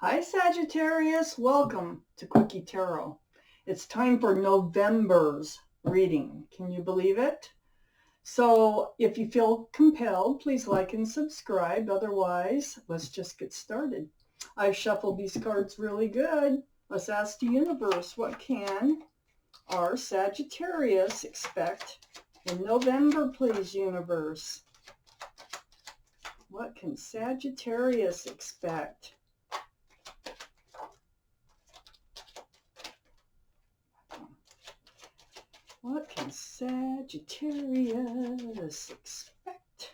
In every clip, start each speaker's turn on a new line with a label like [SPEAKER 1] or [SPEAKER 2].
[SPEAKER 1] Hi Sagittarius, welcome to Quickie Tarot. It's time for November's reading. Can you believe it? So if you feel compelled, please like and subscribe. Otherwise, let's just get started. I've shuffled these cards really good. Let's ask the universe, what can our Sagittarius expect in November, please, universe? What can Sagittarius expect? What can Sagittarius expect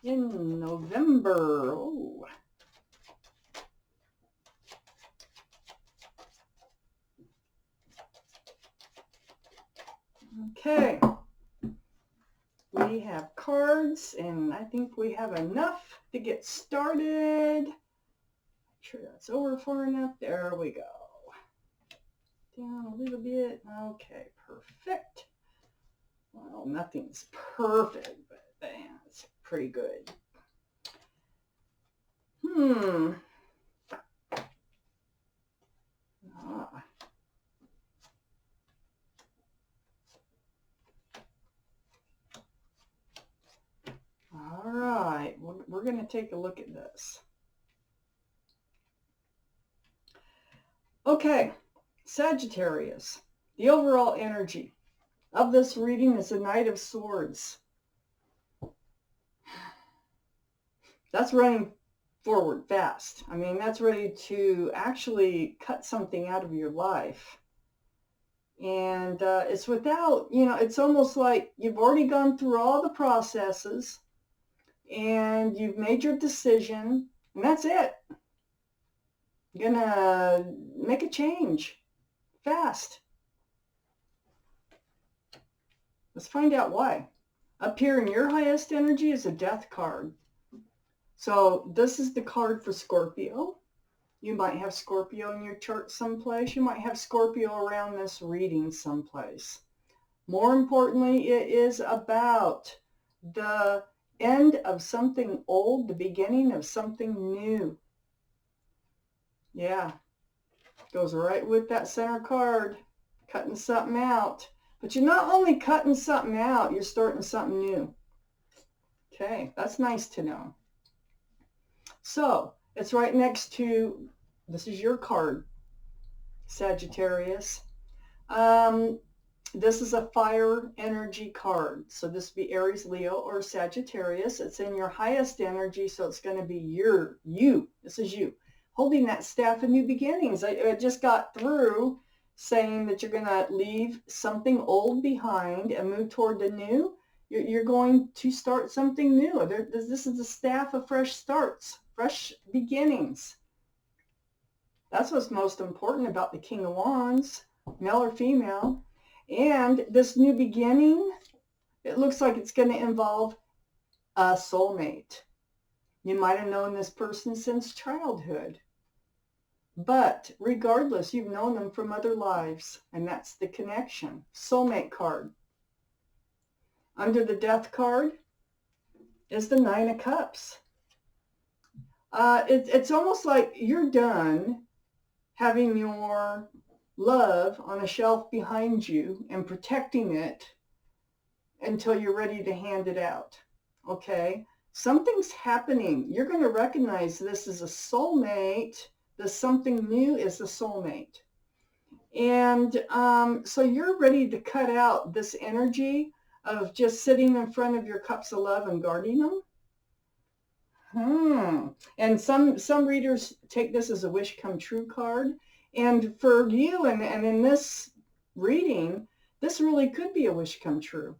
[SPEAKER 1] in November? Oh. Okay. We have cards, and I think we have enough to get started. Make sure that's over far enough. There we go. Down a little bit. Okay, perfect. Well, nothing's perfect, but man, it's pretty good. All right, we're going to take a look at this. Okay, Sagittarius, the overall energy of this reading is the Knight of Swords. That's running forward fast. I mean, that's ready to actually cut something out of your life. And it's without, it's almost like you've already gone through all the processes and you've made your decision, and that's it. You're gonna make a change fast. Let's find out why. Up here in your highest energy is a Death card. So this is the card for Scorpio. You might have Scorpio in your chart someplace. You might have Scorpio around this reading someplace. More importantly, it is about the end of something old, the beginning of something new. Yeah, goes right with that center card, cutting something out. But you're not only cutting something out, you're starting something new. Okay, that's nice to know. So it's right next to, this is your card, Sagittarius. This is a fire energy card. So this would be Aries, Leo, or Sagittarius. It's in your highest energy, so it's going to be you. This is you, holding that staff of new beginnings. I just got through saying that you're going to leave something old behind and move toward the new. You're going to start something new. This is the staff of fresh starts, fresh beginnings. That's what's most important about the King of Wands, male or female. And this new beginning, it looks like it's going to involve a soulmate. You might have known this person since childhood. But regardless, you've known them from other lives, and that's the connection. Soulmate card. Under the Death card is the Nine of Cups. It's almost like you're done having your love on a shelf behind you and protecting it until you're ready to hand it out. Okay? Something's happening. You're going to recognize this as a soulmate. The something new is a soulmate. And so you're ready to cut out this energy of just sitting in front of your cups of love and guarding them. And some readers take this as a wish come true card. And for you and in this reading, this really could be a wish come true.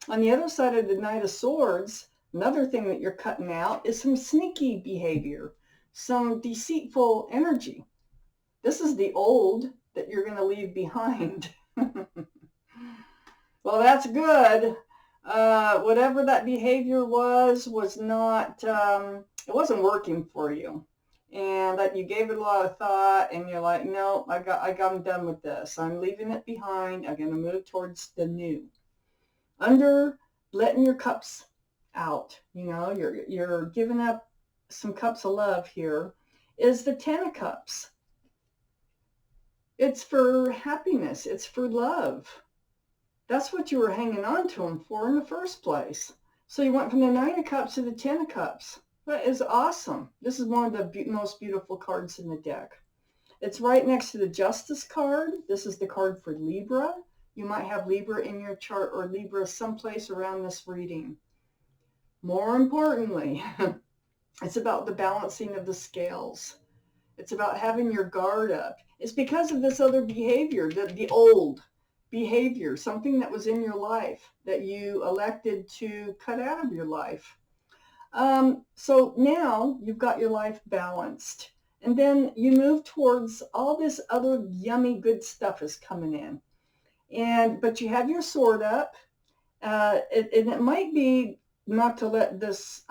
[SPEAKER 1] On the other side of the Knight of Swords, another thing that you're cutting out is some sneaky behavior, some deceitful energy. This is the old that you're going to leave behind. Well, that's good. Whatever that behavior was not, it wasn't working for you. And that you gave it a lot of thought and you're like, no, I'm done with this. I'm leaving it behind. I'm going to move towards the new. Under letting your cups out, you're giving up some cups of love here. is the Ten of Cups. It's for happiness. It's for love. That's what you were hanging on to them for in the first place. So you went from the Nine of Cups to the Ten of Cups. That is awesome. This is one of the most beautiful cards in the deck. It's right next to the Justice card. This is the card for Libra. You might have Libra in your chart or Libra someplace around this reading. More importantly, it's about the balancing of the scales. It's about having your guard up. It's because of this other behavior, the old behavior, something that was in your life that you elected to cut out of your life. So now you've got your life balanced. And then you move towards all this other yummy good stuff is coming in. But you have your sword up. And it might be not to let this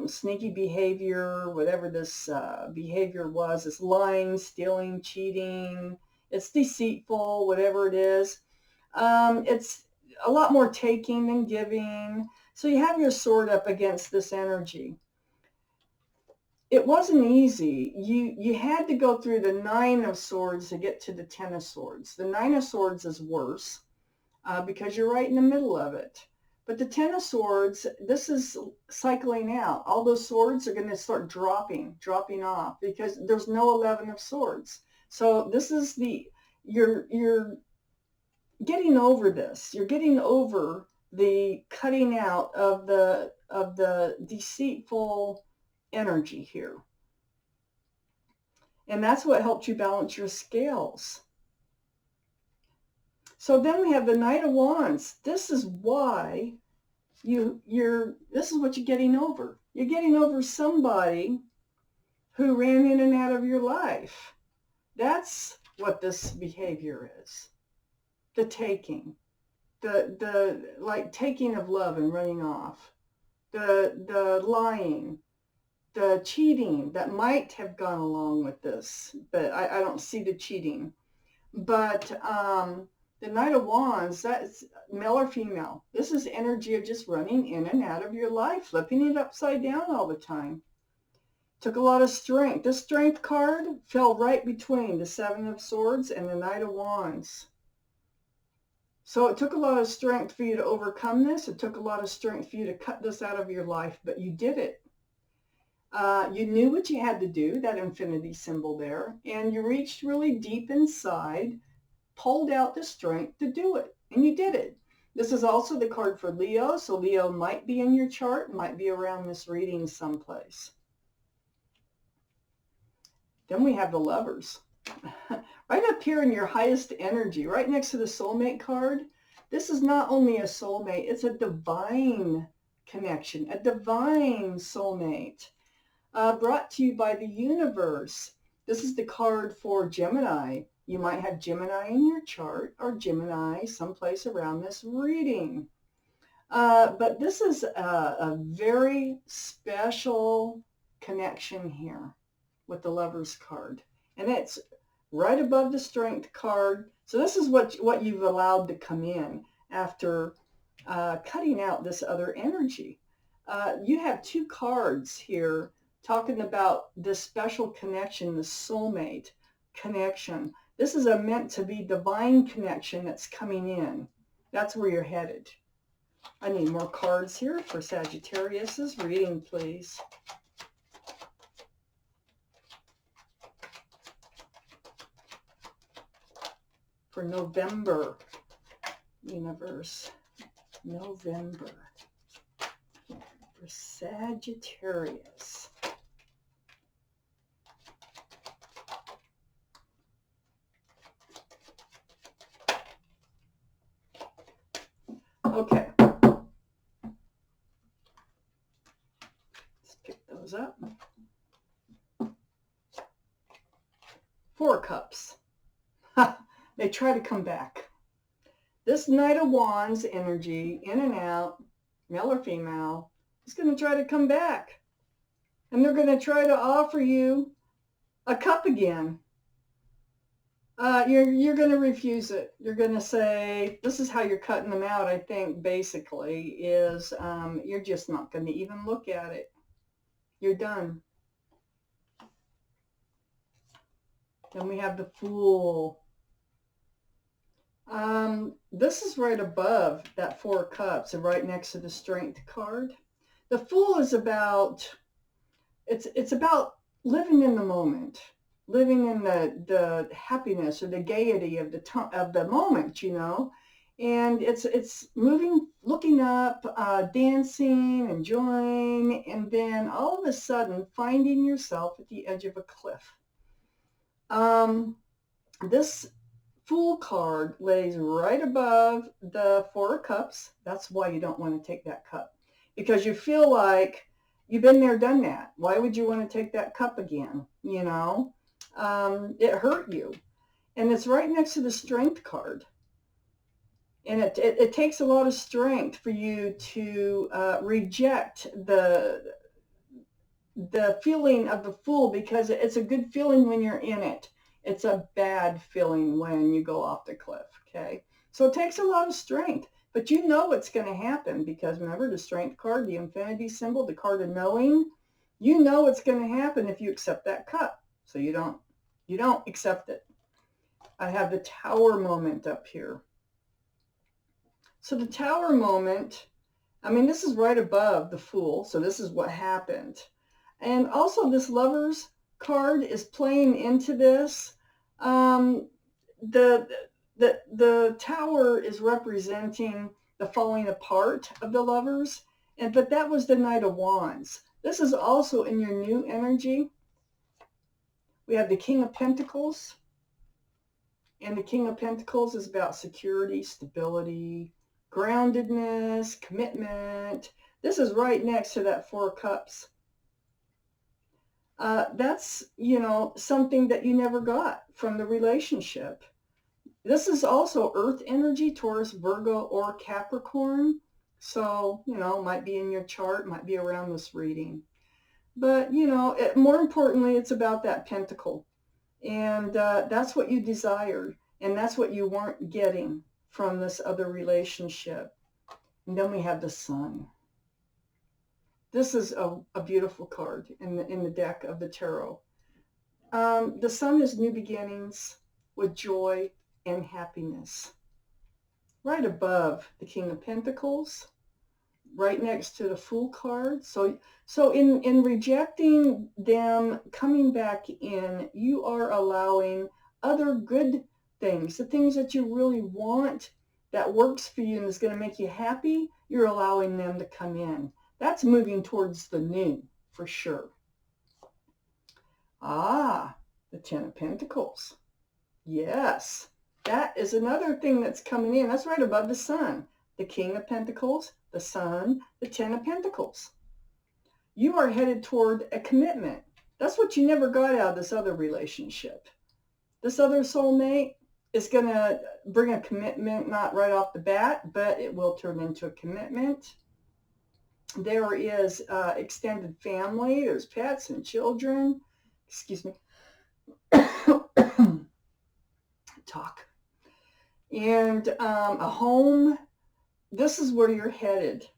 [SPEAKER 1] sneaky behavior, whatever this behavior was, this lying, stealing, cheating, it's deceitful, whatever it is. It's a lot more taking than giving. So you have your sword up against this energy. It wasn't easy. You had to go through the Nine of Swords to get to the Ten of Swords. The Nine of Swords is worse because you're right in the middle of it. But the Ten of Swords, this is cycling out. All those swords are going to start dropping off because there's no 11 of Swords. So this is you're getting over this. You're getting over the cutting out of the deceitful energy here. And that's what helped you balance your scales. So then we have the Knight of Wands. This is why this is what you're getting over. You're getting over somebody who ran in and out of your life. That's what this behavior is. The taking. The like taking of love and running off. The lying. The cheating that might have gone along with this, but I don't see the cheating. But the Knight of Wands, that's male or female. This is energy of just running in and out of your life, flipping it upside down all the time. Took a lot of strength. This Strength card fell right between the Seven of Swords and the Knight of Wands. So it took a lot of strength for you to overcome this. It took a lot of strength for you to cut this out of your life, but you did it. You knew what you had to do, that infinity symbol there, and you reached really deep inside, pulled out the strength to do it, and you did it. This is also the card for Leo, so Leo might be in your chart, might be around this reading someplace. Then we have the Lovers. Right up here in your highest energy, right next to the Soulmate card. This is not only a soulmate, it's a divine connection, a divine soulmate. Brought to you by the universe. This is the card for Gemini. You might have Gemini in your chart or Gemini someplace around this reading. But this is a very special connection here with the Lovers card. And it's right above the Strength card. So this is what you've allowed to come in after cutting out this other energy. You have two cards here talking about this special connection, the soulmate connection. This is a meant to be divine connection that's coming in. That's where you're headed. I need more cards here for Sagittarius's reading, please. For November, universe, November, for Sagittarius. Okay. Let's pick those up. Four Cups. They try to come back. This Knight of Wands energy, in and out, male or female, is going to try to come back. And they're going to try to offer you a cup again. You're going to refuse it. You're going to say, this is how you're cutting them out, I think, basically, is you're just not going to even look at it. You're done. Then we have the Fool. This is right above that Four of Cups and right next to the Strength card. The Fool is about, it's about living in the moment, living in the happiness or the gaiety of the moment, you know. And it's moving, looking up, dancing, enjoying, and then all of a sudden finding yourself at the edge of a cliff. This Fool card lays right above the Four of Cups. That's why you don't want to take that cup, because you feel like you've been there, done that. Why would you want to take that cup again? You know, it hurt you. And it's right next to the Strength card. And it takes a lot of strength for you to reject the feeling of the Fool, because it's a good feeling when you're in it. It's a bad feeling when you go off the cliff, okay? So it takes a lot of strength, but you know what's going to happen, because remember the Strength card, the infinity symbol, the card of knowing, you know what's going to happen if you accept that cup. So you don't accept it. I have the Tower moment up here. So the Tower moment, I mean, this is right above the Fool, so this is what happened. And also this Lovers card is playing into this. The Tower is representing the falling apart of the Lovers, but that was the Knight of Wands. This is also in your new energy. We have the King of Pentacles, and the King of Pentacles is about security, stability, groundedness, commitment. This is right next to that Four of Cups. That's, you know, something that you never got from the relationship. This is also earth energy, Taurus, Virgo, or Capricorn. So, you know, might be in your chart, might be around this reading. But, you know, more importantly, it's about that pentacle. And that's what you desired. And that's what you weren't getting from this other relationship. And then we have the Sun. This is a beautiful card in the deck of the tarot. The Sun is new beginnings with joy and happiness. Right above the King of Pentacles, right next to the Fool card. So in rejecting them coming back in, you are allowing other good things, the things that you really want, that works for you and is going to make you happy, you're allowing them to come in. That's moving towards the new, for sure. Ah, the Ten of Pentacles. Yes, that is another thing that's coming in. That's right above the Sun. The King of Pentacles, the Sun, the Ten of Pentacles. You are headed toward a commitment. That's what you never got out of this other relationship. This other soulmate is going to bring a commitment, not right off the bat, but it will turn into a commitment. There is extended family. There's pets and children. Excuse me. Talk. And a home. This is where you're headed.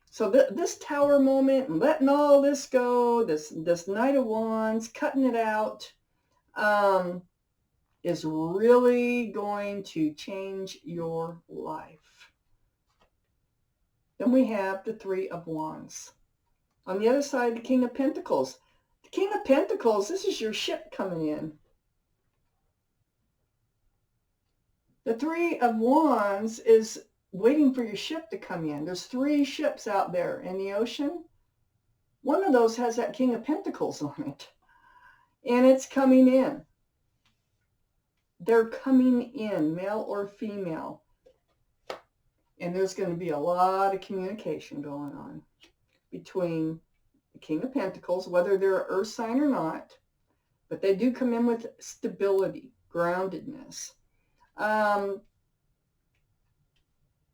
[SPEAKER 1] So this Tower moment, letting all this go, this Knight of Wands, cutting it out, is really going to change your life. Then we have the Three of Wands. On the other side, the King of Pentacles. The King of Pentacles, this is your ship coming in. The Three of Wands is waiting for your ship to come in. There's 3 ships out there in the ocean. One of those has that King of Pentacles on it. And it's coming in. They're coming in, male or female. And there's going to be a lot of communication going on between the King of Pentacles, whether they're an earth sign or not. But they do come in with stability, groundedness.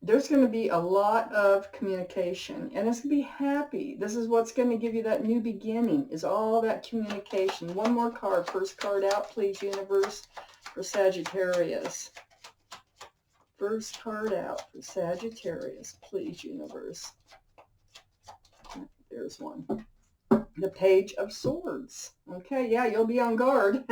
[SPEAKER 1] There's going to be a lot of communication, and it's going to be happy. This is what's going to give you that new beginning, is all that communication. One more card. First card out, please, universe, for Sagittarius. First card out for Sagittarius, please, universe. There's one. The Page of Swords. Okay, yeah, you'll be on guard.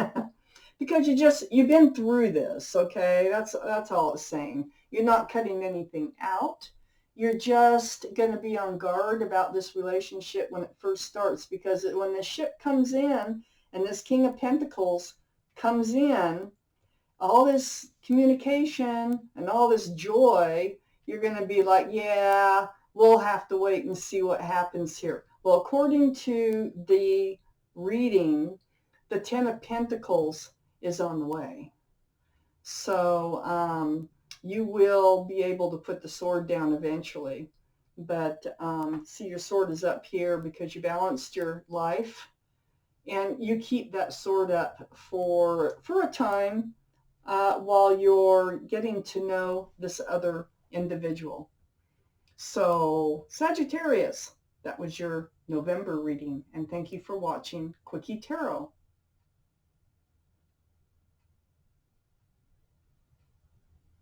[SPEAKER 1] because you've been through this, okay? That's all it's saying. You're not cutting anything out. You're just going to be on guard about this relationship when it first starts, because when the ship comes in and this King of Pentacles comes in, all this communication and all this joy, you're going to be like, yeah, we'll have to wait and see what happens here. Well, according to the reading, the Ten of Pentacles is on the way. So you will be able to put the sword down eventually. But see, your sword is up here because you balanced your life. And you keep that sword up for a time while you're getting to know this other individual. So Sagittarius, that was your November reading. And thank you for watching Quickie Tarot.